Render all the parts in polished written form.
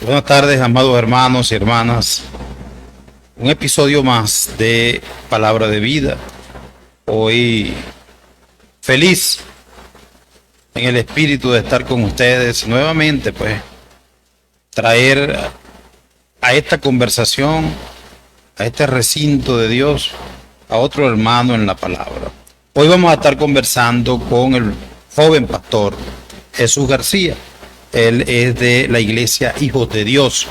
Buenas tardes, amados hermanos y hermanas. Un episodio más de Palabra de Vida. Hoy feliz en el espíritu de estar con ustedes nuevamente, pues traer a esta conversación, a este recinto de Dios, a otro hermano en la palabra. Hoy vamos a estar conversando con el joven pastor Jesús García. Él es de la iglesia Hijos de Dios,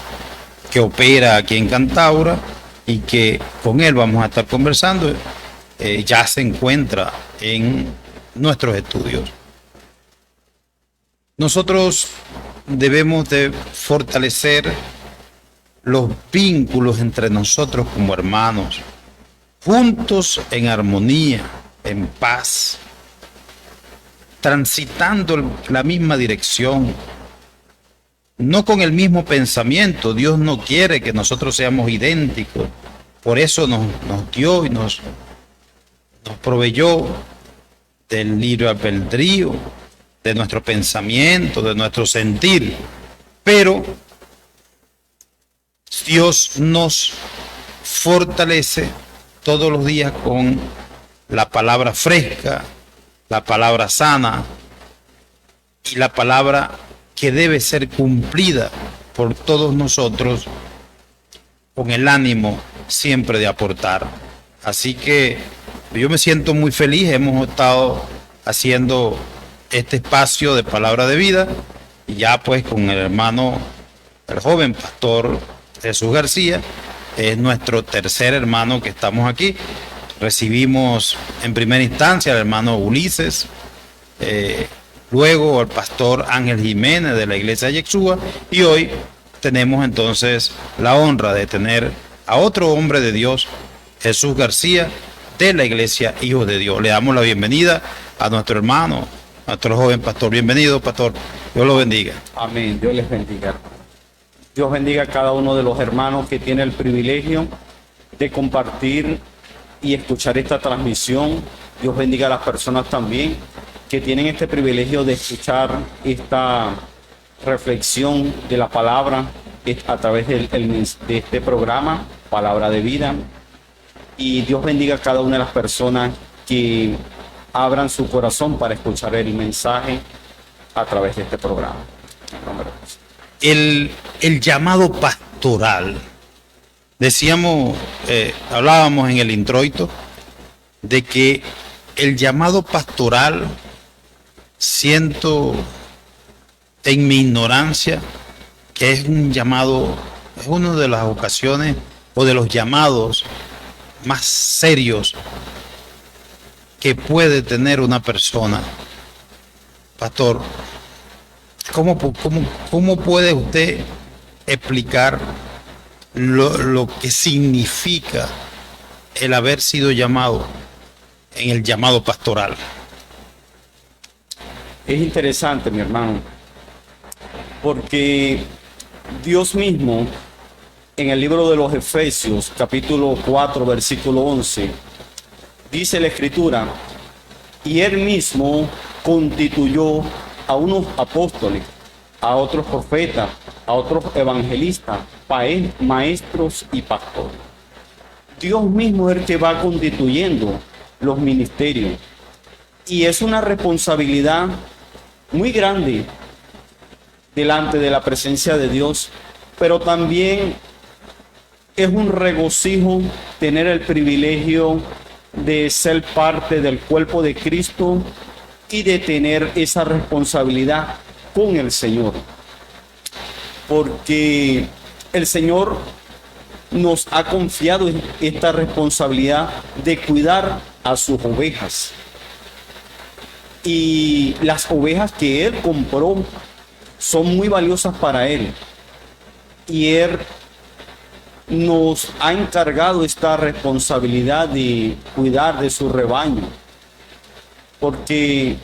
que opera aquí en Cantaura, y que con él vamos a estar conversando. Ya se encuentra en nuestros estudios. Nosotros debemos de fortalecer los vínculos entre nosotros como hermanos, juntos en armonía, en paz, transitando la misma dirección, no con el mismo pensamiento. Dios no quiere que nosotros seamos idénticos. Por eso nos dio y nos proveyó del libre albedrío, de nuestro pensamiento, de nuestro sentir. Pero Dios nos fortalece todos los días con la palabra fresca, la palabra sana y la palabra que debe ser cumplida por todos nosotros, con el ánimo siempre de aportar. Así que yo me siento muy feliz. Hemos estado haciendo este espacio de Palabra de Vida, y ya pues con el hermano, el joven pastor Jesús García, es nuestro tercer hermano que estamos aquí. Recibimos en primera instancia al hermano Ulises, luego al pastor Ángel Jiménez de la iglesia de Yexúa, y hoy tenemos entonces la honra de tener a otro hombre de Dios, Jesús García, de la iglesia Hijos de Dios. Le damos la bienvenida a nuestro hermano, a nuestro joven pastor. Bienvenido, pastor. Dios lo bendiga. Amén. Dios les bendiga. Dios bendiga a cada uno de los hermanos que tiene el privilegio de compartir y escuchar esta transmisión. Dios bendiga a las personas también que tienen este privilegio de escuchar esta reflexión de la palabra a través de este programa, Palabra de Vida. Y Dios bendiga a cada una de las personas que abran su corazón para escuchar el mensaje a través de este programa. El llamado pastoral. Decíamos, hablábamos en el introito de que el llamado pastoral, siento en mi ignorancia que es un llamado, es una de las ocasiones o de los llamados más serios que puede tener una persona. Pastor, ¿cómo puede usted explicar lo que significa el haber sido llamado en el llamado pastoral? Es interesante, mi hermano, porque Dios mismo, en el libro de los Efesios, capítulo 4, versículo 11, dice la Escritura: y Él mismo constituyó a unos apóstoles, a otros profetas, a otros evangelistas, maestros y pastores. Dios mismo es el que va constituyendo los ministerios. Y es una responsabilidad muy grande delante de la presencia de Dios, pero también es un regocijo tener el privilegio de ser parte del cuerpo de Cristo y de tener esa responsabilidad con el Señor. Porque el Señor nos ha confiado esta responsabilidad de cuidar a sus ovejas. Y las ovejas que Él compró son muy valiosas para Él. Y Él nos ha encargado esta responsabilidad de cuidar de su rebaño. Porque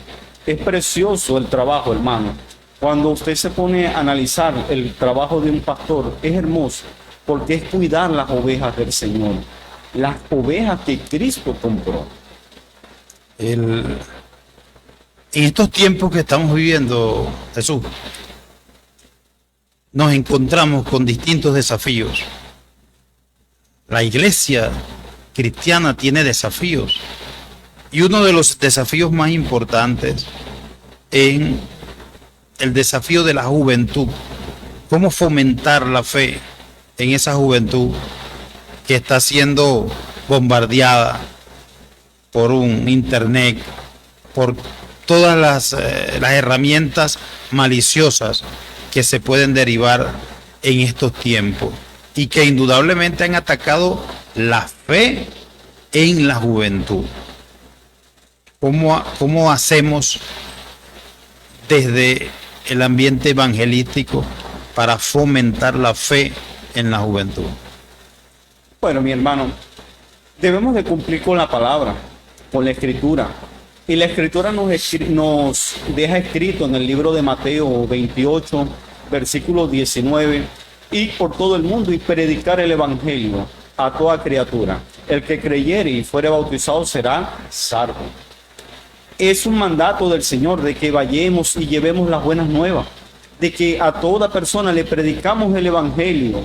es precioso el trabajo, hermano. Cuando usted se pone a analizar el trabajo de un pastor, es hermoso, porque es cuidar las ovejas del Señor, las ovejas que Cristo compró. En estos tiempos que estamos viviendo, Jesús, nos encontramos con distintos desafíos. La iglesia cristiana tiene desafíos. Y uno de los desafíos más importantes es el desafío de la juventud. ¿Cómo fomentar la fe en esa juventud que está siendo bombardeada por un internet, por todas las herramientas maliciosas que se pueden derivar en estos tiempos y que indudablemente han atacado la fe en la juventud? ¿Cómo hacemos desde el ambiente evangelístico para fomentar la fe en la juventud? Bueno, mi hermano, debemos de cumplir con la palabra, con la escritura. Y la escritura nos deja escrito en el libro de Mateo 28, versículo 19, ir por todo el mundo y predicar el evangelio a toda criatura. El que creyere y fuere bautizado será salvo. Es un mandato del Señor de que vayamos y llevemos las buenas nuevas, de que a toda persona le predicamos el evangelio,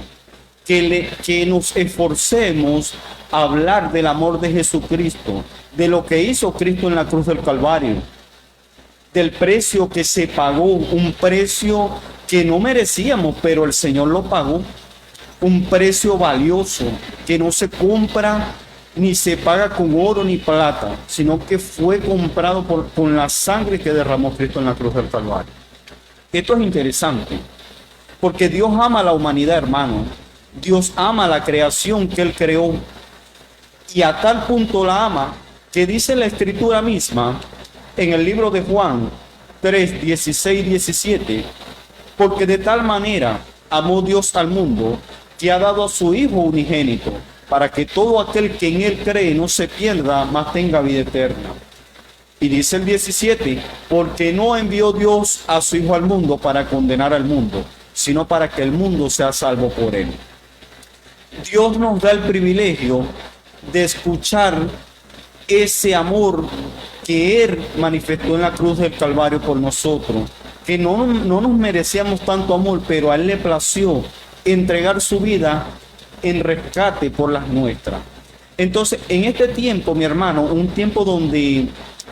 que nos esforcemos a hablar del amor de Jesucristo, de lo que hizo Cristo en la cruz del Calvario, del precio que se pagó, un precio que no merecíamos, pero el Señor lo pagó, un precio valioso que no se compra ni se paga con oro ni plata, sino que fue comprado con la sangre que derramó Cristo en la cruz del Calvario. Esto es interesante, porque Dios ama a la humanidad, hermano. Dios ama la creación que Él creó, y a tal punto la ama que dice la Escritura misma en el libro de Juan 3, 16, 17, porque de tal manera amó Dios al mundo que ha dado a su Hijo unigénito, para que todo aquel que en Él cree no se pierda, mas tenga vida eterna. Y dice el 17, porque no envió Dios a su Hijo al mundo para condenar al mundo, sino para que el mundo sea salvo por Él. Dios nos da el privilegio de escuchar ese amor que Él manifestó en la cruz del Calvario por nosotros, que no nos merecíamos tanto amor, pero a Él le plació entregar su vida en rescate por las nuestras. Entonces, en este tiempo, mi hermano, un tiempo donde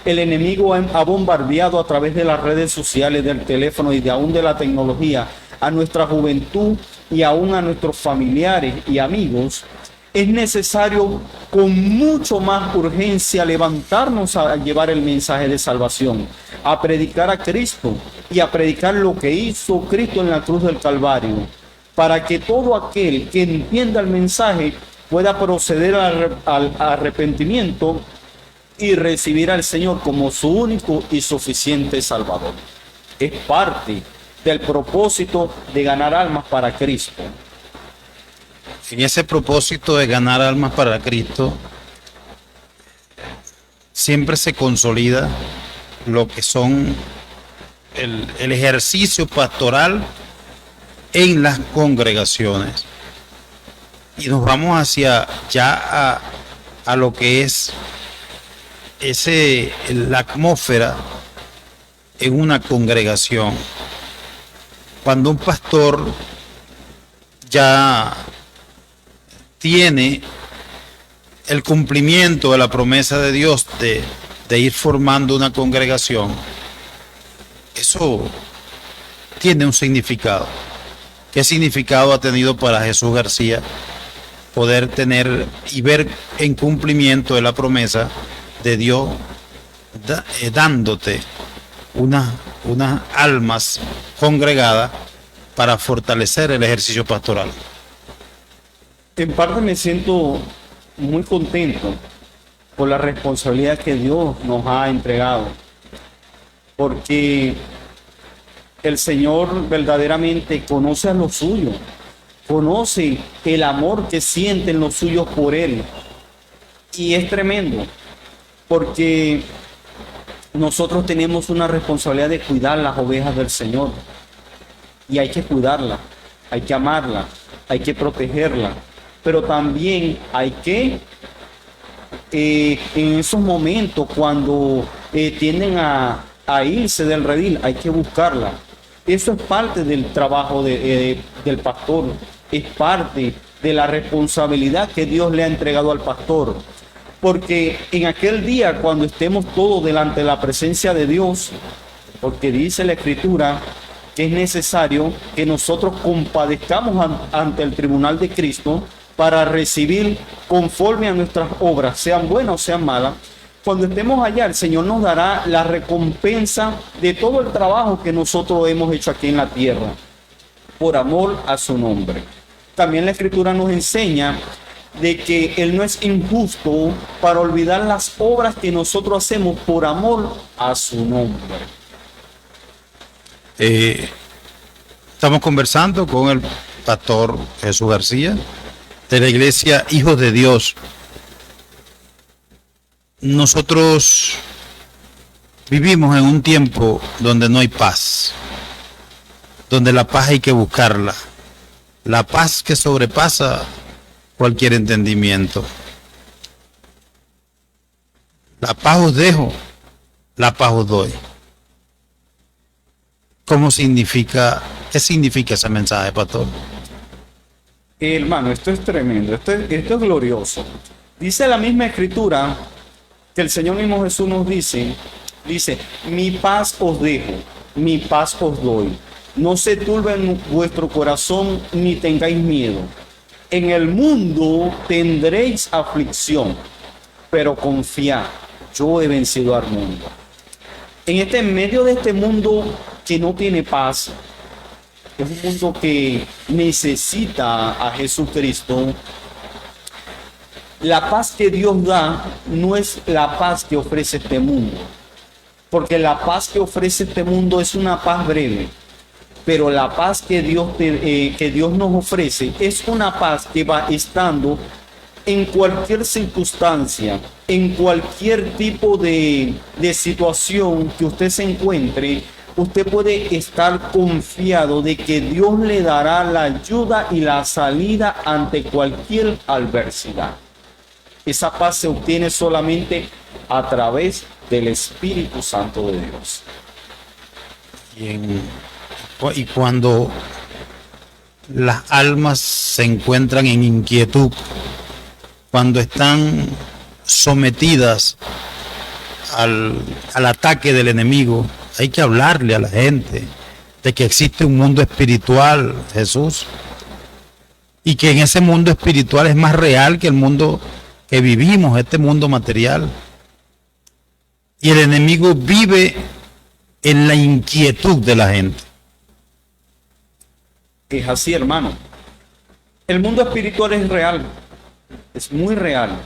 el enemigo ha bombardeado a través de las redes sociales, del teléfono y aún de la tecnología a nuestra juventud y aún a nuestros familiares y amigos, es necesario con mucho más urgencia levantarnos a llevar el mensaje de salvación, a predicar a Cristo y a predicar lo que hizo Cristo en la cruz del Calvario, para que todo aquel que entienda el mensaje pueda proceder al arrepentimiento y recibir al Señor como su único y suficiente Salvador. Es parte del propósito de ganar almas para Cristo. En ese propósito de ganar almas para Cristo, siempre se consolida lo que son el ejercicio pastoral en las congregaciones. Y nos vamos hacia ya a lo que es la atmósfera en una congregación. Cuando un pastor ya tiene el cumplimiento de la promesa de Dios de ir formando una congregación, eso tiene un significado. ¿Qué significado ha tenido para Jesús García poder tener y ver en cumplimiento de la promesa de Dios dándote unas almas congregadas para fortalecer el ejercicio pastoral? En parte me siento muy contento por la responsabilidad que Dios nos ha entregado, porque el Señor verdaderamente conoce a los suyos, conoce el amor que sienten los suyos por Él, y es tremendo, porque nosotros tenemos una responsabilidad de cuidar las ovejas del Señor, y hay que cuidarlas, hay que amarlas, hay que protegerlas, pero también hay que, en esos momentos cuando tienden a irse del redil, hay que buscarla, Eso es parte del trabajo del pastor, es parte de la responsabilidad que Dios le ha entregado al pastor. Porque en aquel día, cuando estemos todos delante de la presencia de Dios, porque dice la Escritura que es necesario que nosotros compadezcamos ante el tribunal de Cristo para recibir conforme a nuestras obras, sean buenas o sean malas. Cuando estemos allá, el Señor nos dará la recompensa de todo el trabajo que nosotros hemos hecho aquí en la tierra, por amor a su nombre. También la Escritura nos enseña de que Él no es injusto para olvidar las obras que nosotros hacemos por amor a su nombre. Estamos conversando con el pastor Jesús García de la iglesia Hijos de Dios. Nosotros vivimos en un tiempo donde no hay paz, donde la paz hay que buscarla, la paz que sobrepasa cualquier entendimiento. La paz os dejo, la paz os doy. ¿Qué significa ese mensaje, pastor? Hermano, esto es tremendo, esto es glorioso. Dice la misma Escritura que el Señor mismo Jesús nos dice, mi paz os dejo, mi paz os doy. No se turbe vuestro corazón ni tengáis miedo. En el mundo tendréis aflicción, pero confiad, yo he vencido al mundo. En medio de este mundo que no tiene paz, es un mundo que necesita a Jesucristo. La paz que Dios da no es la paz que ofrece este mundo, porque la paz que ofrece este mundo es una paz breve, pero la paz que Dios nos ofrece es una paz que va estando en cualquier circunstancia, en cualquier tipo de situación que usted se encuentre. Usted puede estar confiado de que Dios le dará la ayuda y la salida ante cualquier adversidad. Esa paz se obtiene solamente a través del Espíritu Santo de Dios. Y cuando las almas se encuentran en inquietud, cuando están sometidas al ataque del enemigo, hay que hablarle a la gente de que existe un mundo espiritual, Jesús, y que en ese mundo espiritual es más real que el mundo que vivimos, este mundo material. Y el enemigo vive en la inquietud de la gente. Es así, hermano. El mundo espiritual es real, es muy real.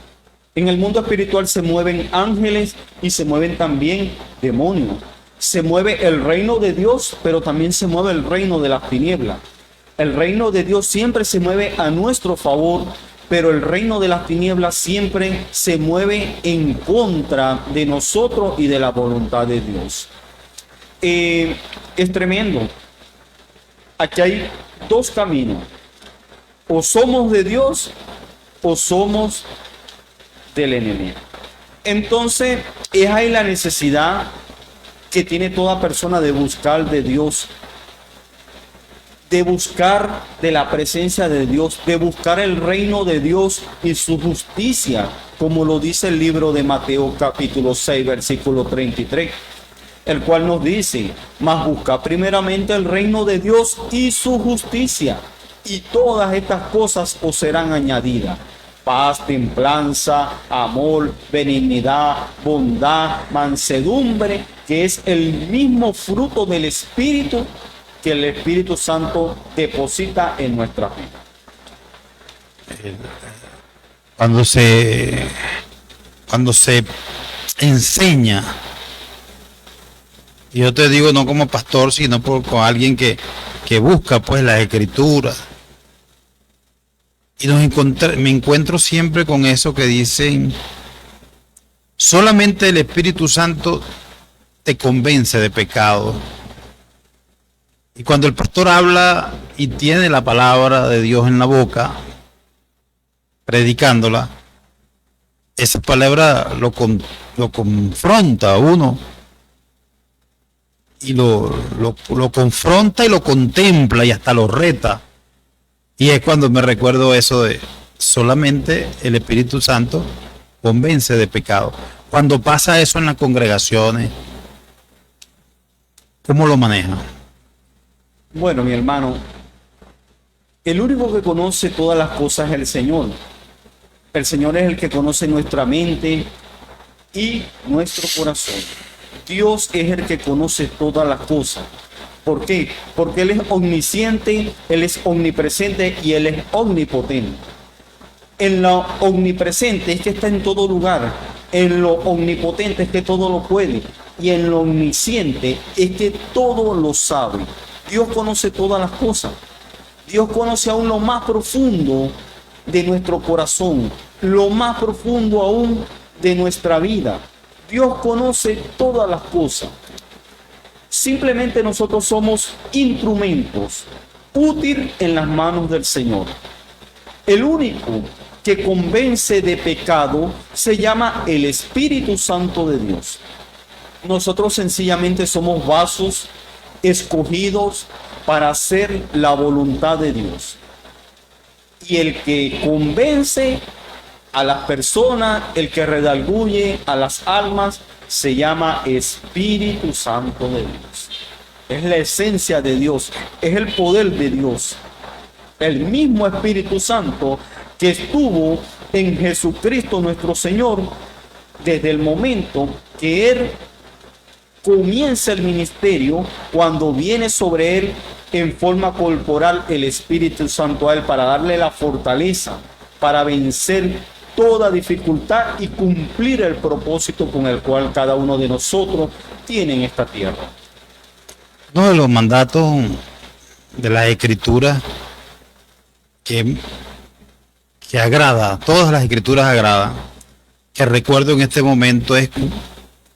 En el mundo espiritual se mueven ángeles y se mueven también demonios. Se mueve el reino de Dios, pero también se mueve el reino de las tinieblas. El reino de Dios siempre se mueve a nuestro favor, pero el reino de las tinieblas siempre se mueve en contra de nosotros y de la voluntad de Dios. Es tremendo. Aquí hay dos caminos. O somos de Dios o somos del enemigo. Entonces, es ahí la necesidad que tiene toda persona de buscar de Dios, de buscar de la presencia de Dios, de buscar el reino de Dios y su justicia, como lo dice el libro de Mateo capítulo 6, versículo 33, el cual nos dice, mas busca primeramente el reino de Dios y su justicia, y todas estas cosas os serán añadidas. Paz, templanza, amor, benignidad, bondad, mansedumbre, que es el mismo fruto del Espíritu que el Espíritu Santo deposita en nuestra vida. Cuando se enseña, y yo te digo no como pastor, sino con alguien que busca pues las escrituras, y me encuentro siempre con eso que dicen, solamente el Espíritu Santo te convence de pecado. Y cuando el pastor habla y tiene la palabra de Dios en la boca, predicándola, esa palabra lo confronta a uno y lo confronta y lo contempla y hasta lo reta. Y es cuando me recuerdo eso de solamente el Espíritu Santo convence de pecado. Cuando pasa eso en las congregaciones, ¿cómo lo maneja? Bueno, mi hermano, el único que conoce todas las cosas es el Señor. El Señor es el que conoce nuestra mente y nuestro corazón. Dios es el que conoce todas las cosas. ¿Por qué? Porque Él es omnisciente, Él es omnipresente y Él es omnipotente. En lo omnipresente es que está en todo lugar. En lo omnipotente es que todo lo puede. Y en lo omnisciente es que todo lo sabe. Dios conoce todas las cosas. Dios conoce aún lo más profundo de nuestro corazón, lo más profundo aún de nuestra vida. Dios conoce todas las cosas. Simplemente nosotros somos instrumentos útiles en las manos del Señor. El único que convence de pecado se llama el Espíritu Santo de Dios. Nosotros sencillamente somos vasos escogidos para hacer la voluntad de Dios. Y el que convence a las personas, el que redarguye a las almas, se llama Espíritu Santo de Dios. Es la esencia de Dios, es el poder de Dios. El mismo Espíritu Santo que estuvo en Jesucristo nuestro Señor desde el momento que Él comienza el ministerio, cuando viene sobre Él en forma corporal el Espíritu Santo a Él para darle la fortaleza, para vencer toda dificultad y cumplir el propósito con el cual cada uno de nosotros tiene en esta tierra. Uno de los mandatos de la Escritura que agrada, todas las Escrituras agradan, que recuerdo en este momento es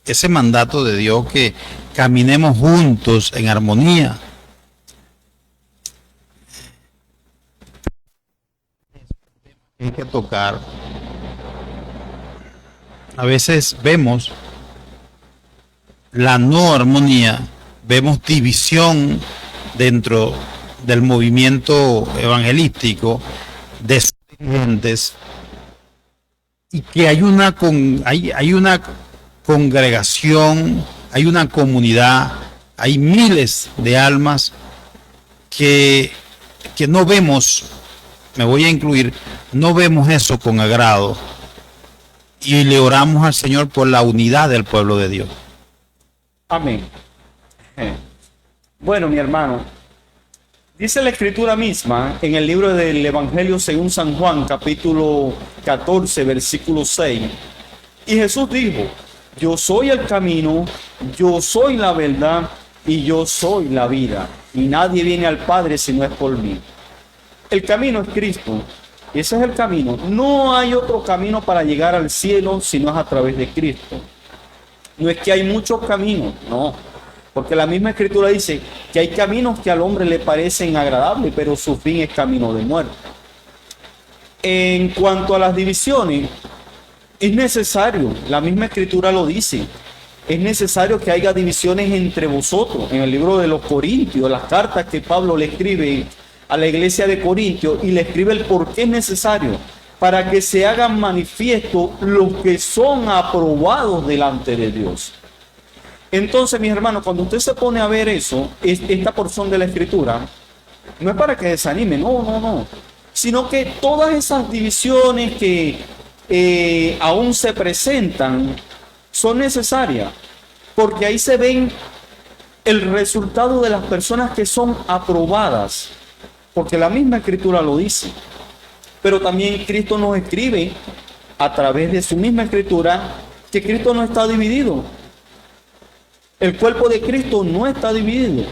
ese mandato de Dios que caminemos juntos en armonía. Hay que tocar. A veces vemos la no armonía, vemos división dentro del movimiento evangelístico de sus dirigentes, y que hay una congregación, hay una comunidad, hay miles de almas que no vemos, me voy a incluir, no vemos eso con agrado, y le oramos al Señor por la unidad del pueblo de Dios. Amén. Bueno, mi hermano, dice la Escritura misma en el libro del Evangelio según San Juan, capítulo 14, versículo 6. Y Jesús dijo: yo soy el camino, yo soy la verdad y yo soy la vida. Y nadie viene al Padre si no es por mí. El camino es Cristo. Ese es el camino. No hay otro camino para llegar al cielo si no es a través de Cristo. No es que hay muchos caminos, no. Porque la misma Escritura dice que hay caminos que al hombre le parecen agradables, pero su fin es camino de muerte. En cuanto a las divisiones, es necesario, la misma Escritura lo dice, es necesario que haya divisiones entre vosotros. En el libro de los Corintios, las cartas que Pablo le escribe a la iglesia de Corintios, y le escribe el por qué es necesario, para que se hagan manifiesto los que son aprobados delante de Dios. Entonces, mis hermanos, cuando usted se pone a ver eso, esta porción de la Escritura, no es para que desanime, no, sino que todas esas divisiones que aún se presentan son necesarias, porque ahí se ven el resultado de las personas que son aprobadas, porque la misma Escritura lo dice. Pero también Cristo nos escribe a través de su misma Escritura que Cristo no está dividido. El cuerpo de Cristo no está dividido.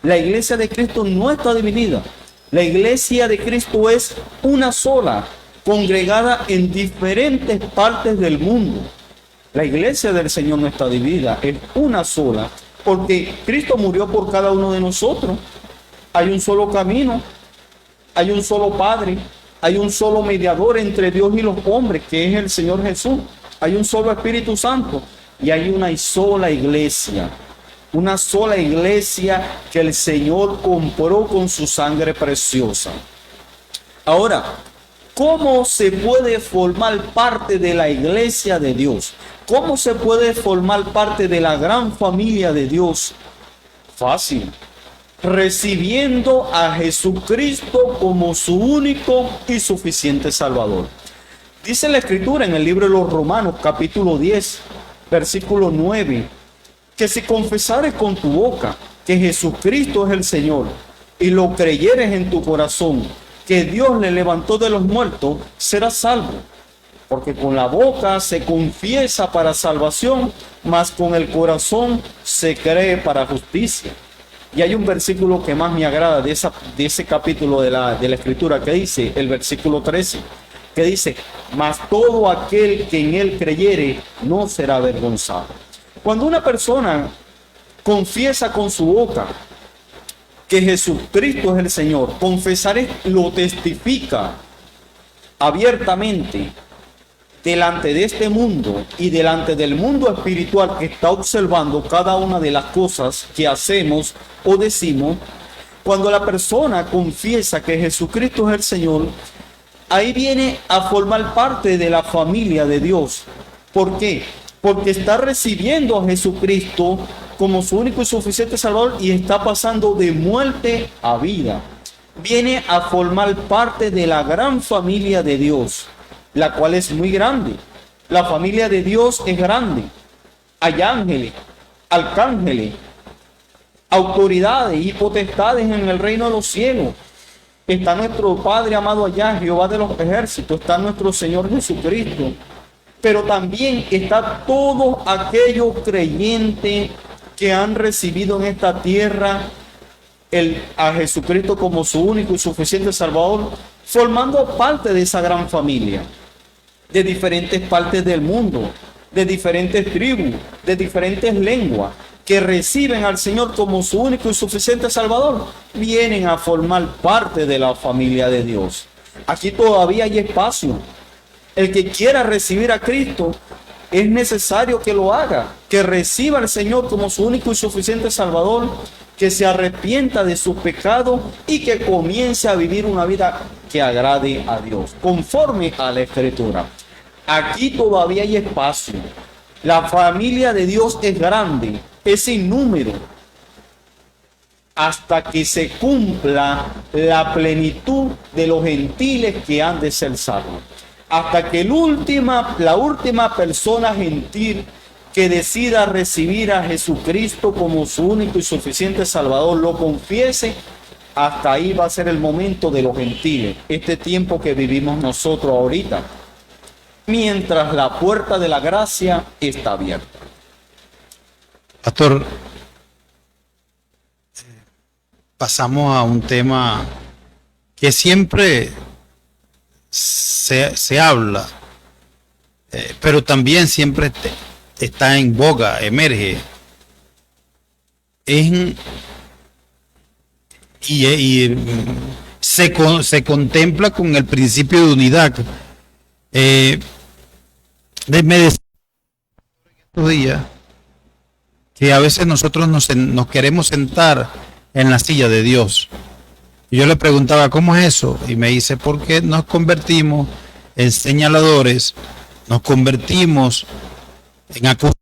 La iglesia de Cristo no está dividida. La iglesia de Cristo es una sola, congregada en diferentes partes del mundo. La iglesia del Señor no está dividida, es una sola, porque Cristo murió por cada uno de nosotros. Hay un solo camino, hay un solo Padre, hay un solo mediador entre Dios y los hombres, que es el Señor Jesús. Hay un solo Espíritu Santo y hay una sola iglesia. una sola iglesia que el Señor compró con su sangre preciosa. Ahora, ¿cómo se puede formar parte de la iglesia de Dios? ¿Cómo se puede formar parte de la gran familia de Dios? Fácil. Recibiendo a Jesucristo como su único y suficiente Salvador. Dice la Escritura en el libro de los Romanos, capítulo 10, versículo 9, que si confesares con tu boca que Jesucristo es el Señor y lo creyeres en tu corazón que Dios le levantó de los muertos, serás salvo. Porque con la boca se confiesa para salvación, mas con el corazón se cree para justicia. Y hay un versículo que más me agrada de ese capítulo de la Escritura, que dice, el versículo 13, que dice, mas todo aquel que en él creyere no será avergonzado. Cuando una persona confiesa con su boca que Jesucristo es el Señor, confesar lo testifica abiertamente delante de este mundo y delante del mundo espiritual que está observando cada una de las cosas que hacemos o decimos. Cuando la persona confiesa que Jesucristo es el Señor, ahí viene a formar parte de la familia de Dios. ¿Por qué? Porque está recibiendo a Jesucristo como su único y suficiente Salvador y está pasando de muerte a vida. Viene a formar parte de la gran familia de Dios, la cual es muy grande. La familia de Dios es grande. Hay ángeles, arcángeles, autoridades y potestades en el reino de los cielos. Está nuestro Padre amado allá, Jehová de los ejércitos. Está nuestro Señor Jesucristo. Pero también está todo aquellos creyentes que han recibido en esta tierra a Jesucristo como su único y suficiente Salvador, formando parte de esa gran familia, de diferentes partes del mundo, de diferentes tribus, de diferentes lenguas, que reciben al Señor como su único y suficiente Salvador, vienen a formar parte de la familia de Dios. Aquí todavía hay espacio. El que quiera recibir a Cristo, es necesario que lo haga, que reciba al Señor como su único y suficiente Salvador, que se arrepienta de sus pecados y que comience a vivir una vida que agrade a Dios, conforme a la Escritura. Aquí todavía hay espacio. La familia de Dios es grande, es sin número, hasta que se cumpla la plenitud de los gentiles que han de ser salvos. Hasta que la última persona gentil que decida recibir a Jesucristo como su único y suficiente Salvador lo confiese, hasta ahí va a ser el momento de los gentiles, este tiempo que vivimos nosotros ahorita, mientras la puerta de la gracia está abierta. Pastor, pasamos a un tema que siempre se habla, pero también siempre está en boga, emerge. Se contempla con el principio de unidad. Me decía estos días que a veces nosotros nos queremos sentar en la silla de Dios. Y yo le preguntaba, ¿cómo es eso? Y me dice, porque nos convertimos en señaladores, nos convertimos en acusadores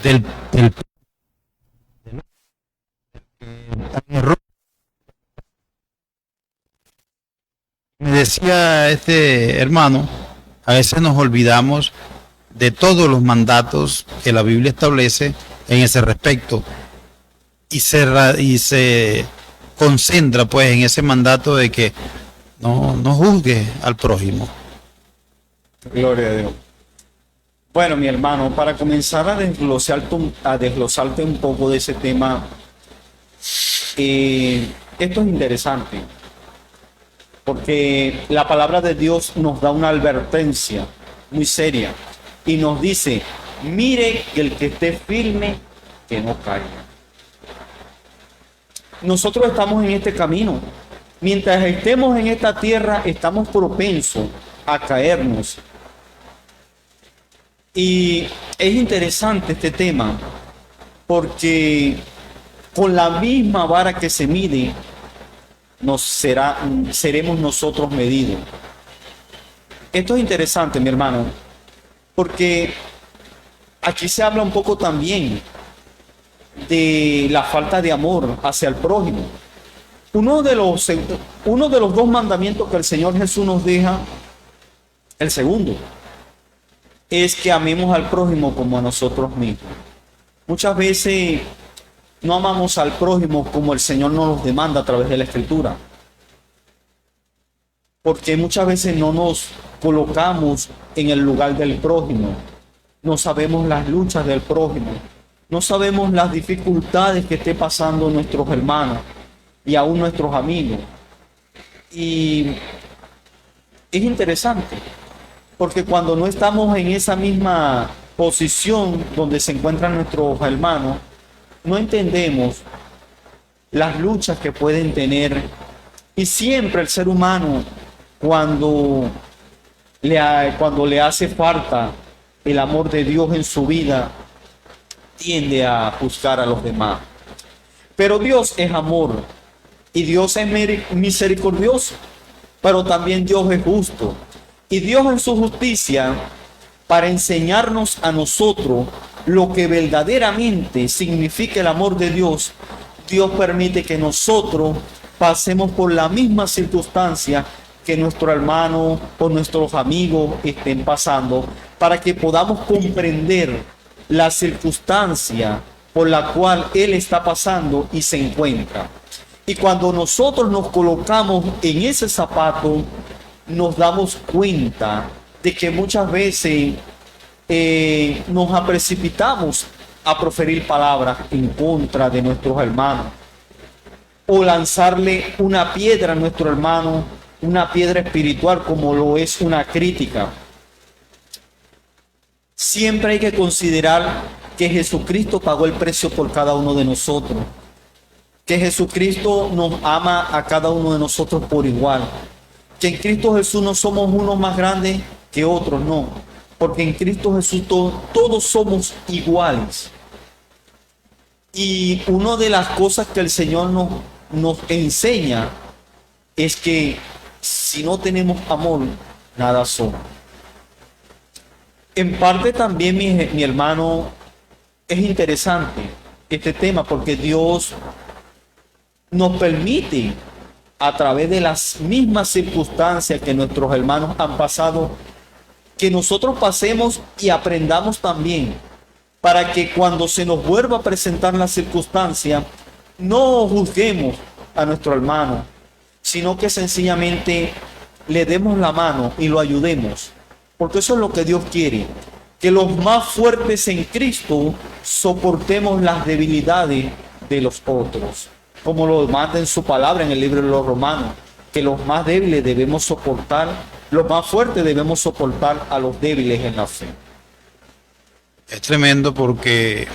del error. Me decía este hermano, a veces nos olvidamos de todos los mandatos que la Biblia establece en ese respecto. Y se concentra pues en ese mandato de que no juzgue al prójimo. Gloria a Dios. Bueno, mi hermano, para comenzar a desglosarte un poco de ese tema, esto es interesante, porque la palabra de Dios nos da una advertencia muy seria y nos dice, mire que el que esté firme, que no caiga. Nosotros estamos en este camino. Mientras estemos en esta tierra, estamos propensos a caernos. Y es interesante este tema porque con la misma vara que se mide, seremos nosotros medidos. Esto es interesante, mi hermano, porque aquí se habla un poco también de la falta de amor hacia el prójimo. Uno de los dos mandamientos que el Señor Jesús nos deja, el segundo, es que amemos al prójimo como a nosotros mismos. Muchas veces no amamos al prójimo como el Señor nos demanda a través de la Escritura, porque muchas veces no nos colocamos en el lugar del prójimo, no sabemos las luchas del prójimo, no sabemos las dificultades que esté pasando nuestros hermanos y aún nuestros amigos. Y es interesante, porque cuando no estamos en esa misma posición donde se encuentran nuestros hermanos, no entendemos las luchas que pueden tener. Y siempre el ser humano, cuando le hace falta el amor de Dios en su vida, tiende a juzgar a los demás. Pero Dios es amor y Dios es misericordioso, pero también Dios es justo. Y Dios en su justicia, para enseñarnos a nosotros lo que verdaderamente significa el amor de Dios, Dios permite que nosotros pasemos por la misma circunstancia que nuestro hermano o nuestros amigos estén pasando, para que podamos comprender la circunstancia por la cual él está pasando y se encuentra. Y cuando nosotros nos colocamos en ese zapato, nos damos cuenta de que muchas veces nos precipitamos a proferir palabras en contra de nuestros hermanos, o lanzarle una piedra a nuestro hermano, una piedra espiritual como lo es una crítica. Siempre hay que considerar que Jesucristo pagó el precio por cada uno de nosotros, que Jesucristo nos ama a cada uno de nosotros por igual, que en Cristo Jesús no somos unos más grandes que otros, no, porque en Cristo Jesús todos somos iguales. Y una de las cosas que el Señor nos enseña es que si no tenemos amor, nada somos. En parte también, mi hermano, es interesante este tema, porque Dios nos permite, a través de las mismas circunstancias que nuestros hermanos han pasado, que nosotros pasemos y aprendamos también, para que cuando se nos vuelva a presentar la circunstancia, no juzguemos a nuestro hermano, sino que sencillamente le demos la mano y lo ayudemos. Porque eso es lo que Dios quiere, que los más fuertes en Cristo soportemos las debilidades de los otros, como lo manda en su palabra en el libro de los Romanos, que los más débiles debemos soportar, los más fuertes debemos soportar a los débiles en la fe. Es tremendo porque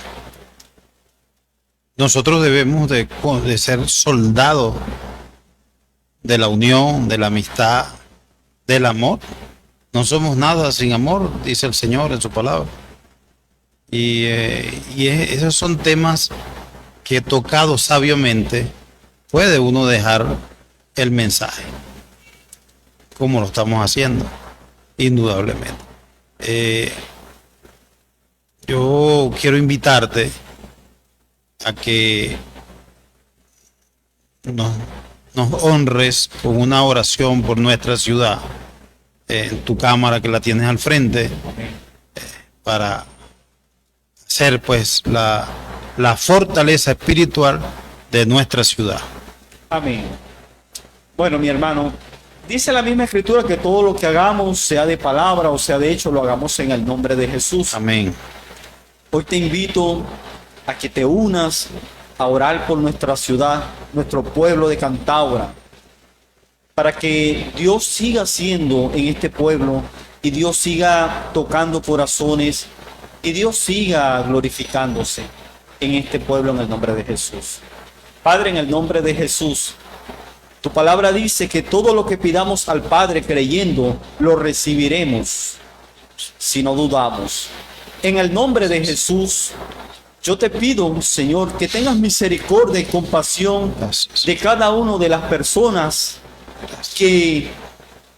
nosotros debemos de ser soldados de la unión, de la amistad, del amor. No somos nada sin amor, dice el Señor en su palabra. Y esos son temas que, tocados sabiamente, puede uno dejar el mensaje, como lo estamos haciendo, indudablemente. Yo quiero invitarte a que nos honres con una oración por nuestra ciudad, en tu cámara que la tienes al frente, para ser pues la fortaleza espiritual de nuestra ciudad. Amén. Bueno, mi hermano, dice la misma Escritura que todo lo que hagamos, sea de palabra o sea de hecho, lo hagamos en el nombre de Jesús. Amén. Hoy te invito a que te unas a orar por nuestra ciudad, nuestro pueblo de Cantaura, para que Dios siga siendo en este pueblo y Dios siga tocando corazones y Dios siga glorificándose en este pueblo en el nombre de Jesús. Padre, en el nombre de Jesús, tu palabra dice que todo lo que pidamos al Padre creyendo, lo recibiremos si no dudamos. En el nombre de Jesús, yo te pido, Señor, que tengas misericordia y compasión de cada una de las personas que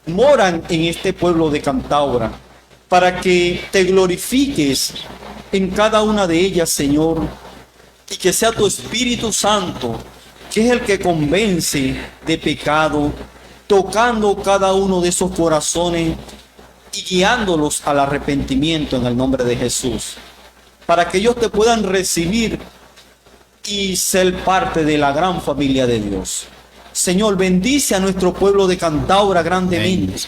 moran en este pueblo de Cantaura, para que te glorifiques en cada una de ellas, Señor, y que sea tu Espíritu Santo, que es el que convence de pecado, tocando cada uno de esos corazones y guiándolos al arrepentimiento en el nombre de Jesús, para que ellos te puedan recibir y ser parte de la gran familia de Dios. Señor, bendice a nuestro pueblo de Cantaura grandemente.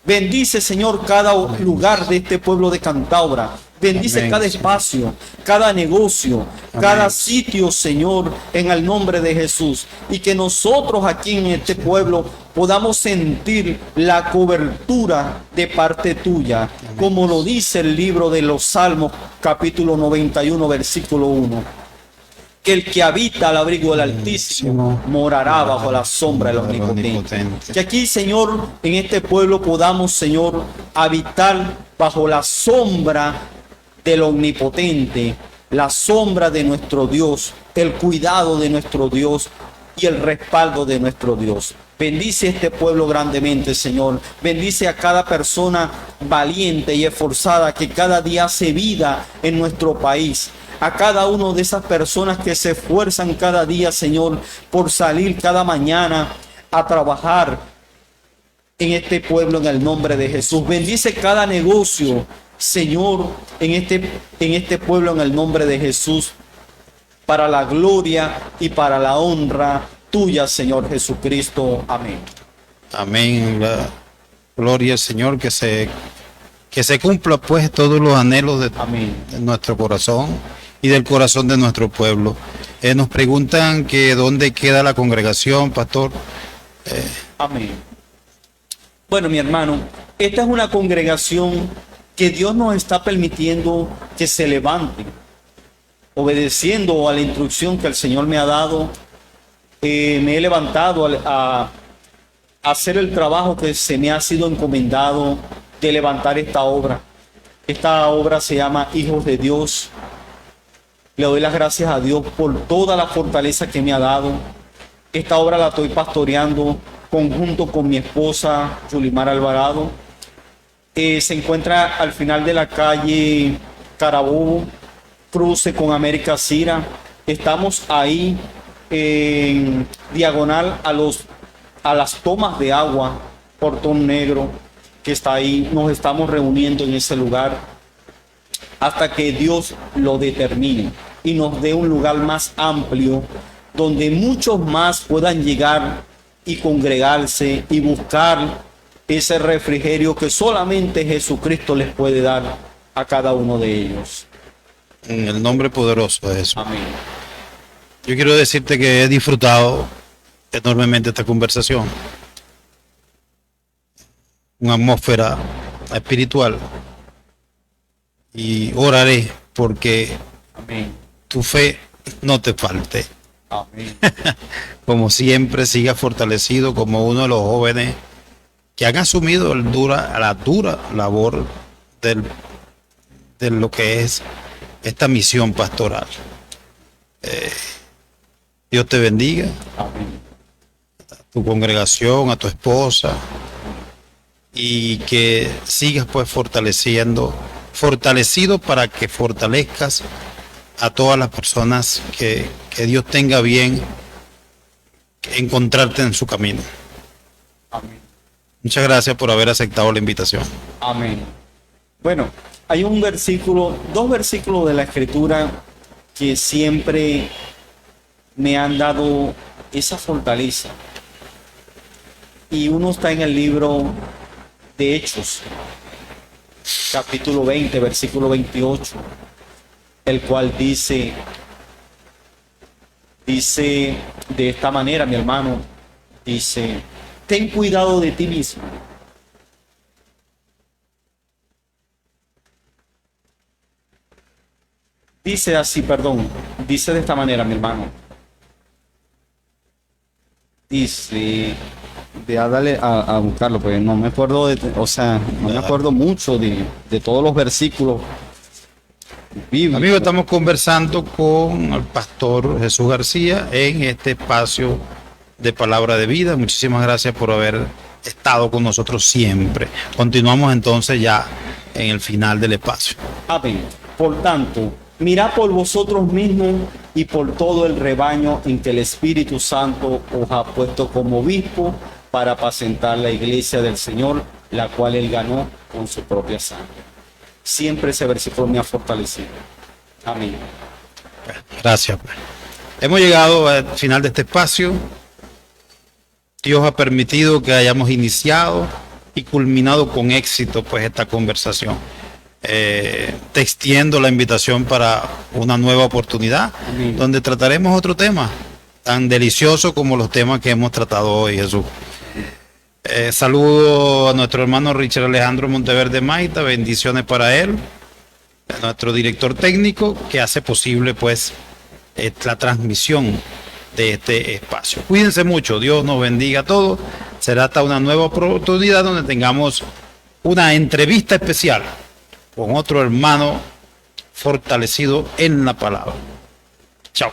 Bendice, Señor, cada lugar de este pueblo de Cantaura. Bendice Amén, cada Señor. espacio, cada negocio, cada sitio, Señor, en el nombre de Jesús. Y que nosotros aquí en este pueblo podamos sentir la cobertura de parte tuya, como lo dice el libro de los Salmos, capítulo 91, versículo 1. Que el que habita al abrigo del Altísimo morará bajo la sombra del Omnipotente. Que aquí, Señor, en este pueblo podamos, Señor, habitar bajo la sombra del Omnipotente, la sombra de nuestro Dios, el cuidado de nuestro Dios y el respaldo de nuestro Dios. Bendice este pueblo grandemente, Señor. Bendice a cada persona valiente y esforzada que cada día hace vida en nuestro país. A cada una de esas personas que se esfuerzan cada día, Señor, por salir cada mañana a trabajar en este pueblo en el nombre de Jesús. Bendice cada negocio, Señor, en este pueblo en el nombre de Jesús, para la gloria y para la honra tuya, Señor Jesucristo. Amén. Amén. La gloria al Señor, que se cumpla pues todos los anhelos de Amén. nuestro corazón y del corazón de nuestro pueblo. Nos preguntan que dónde queda la congregación, pastor. Amén. Bueno, mi hermano, esta es una congregación que Dios nos está permitiendo que se levante, obedeciendo a la instrucción que el Señor me ha dado. Me he levantado a hacer el trabajo que se me ha sido encomendado de levantar esta obra. Esta obra se llama Hijos de Dios. Le doy las gracias a Dios por toda la fortaleza que me ha dado. Esta obra la estoy pastoreando conjunto con mi esposa Yulimar Alvarado. Se encuentra al final de la calle Carabobo, cruce con América Cira. Estamos ahí en diagonal a las tomas de agua, Portón Negro, que está ahí. Nos estamos reuniendo en ese lugar hasta que Dios lo determine y nos dé un lugar más amplio donde muchos más puedan llegar y congregarse y buscar ese refrigerio que solamente Jesucristo les puede dar a cada uno de ellos. En el nombre poderoso de Jesús. Amén. Yo quiero decirte que he disfrutado enormemente esta conversación. Una atmósfera espiritual. Y oraré porque Amén. tu fe no te falte. Amén. Como siempre, siga fortalecido como uno de los jóvenes que han asumido la dura labor de lo que es esta misión pastoral. Dios te bendiga, Amén. a tu congregación, a tu esposa, y que sigas pues fortalecido para que fortalezcas a todas las personas que Dios tenga bien encontrarte en su camino. Amén. Muchas gracias por haber aceptado la invitación. Amén. Bueno, hay dos versículos de la Escritura que siempre me han dado esa fortaleza. Y uno está en el libro de Hechos, capítulo 20, versículo 28, el cual dice de esta manera, mi hermano, dice: ten cuidado de ti mismo. Dice de esta manera, mi hermano. Dice, voy a darle a buscarlo, porque no me acuerdo, no me acuerdo mucho de todos los versículos. bíblico. Amigos, estamos conversando con el pastor Jesús García en este espacio de Palabra de Vida. Muchísimas gracias por haber estado con nosotros siempre. Continuamos entonces ya en el final del espacio. Amén. Por tanto, mirad por vosotros mismos y por todo el rebaño en que el Espíritu Santo os ha puesto como obispo para apacentar la iglesia del Señor, la cual él ganó con su propia sangre. Siempre ese versículo me ha fortalecido. Amén. Gracias. Hemos llegado al final de este espacio. Dios ha permitido que hayamos iniciado y culminado con éxito pues esta conversación. Te extiendo la invitación para una nueva oportunidad. Amén. Donde trataremos otro tema tan delicioso como los temas que hemos tratado hoy, Jesús. Saludo a nuestro hermano Richard Alejandro Monteverde Maita, bendiciones para él, nuestro director técnico que hace posible pues la transmisión de este espacio. Cuídense mucho, Dios nos bendiga a todos. Será hasta una nueva oportunidad donde tengamos una entrevista especial con otro hermano fortalecido en la palabra. Chao.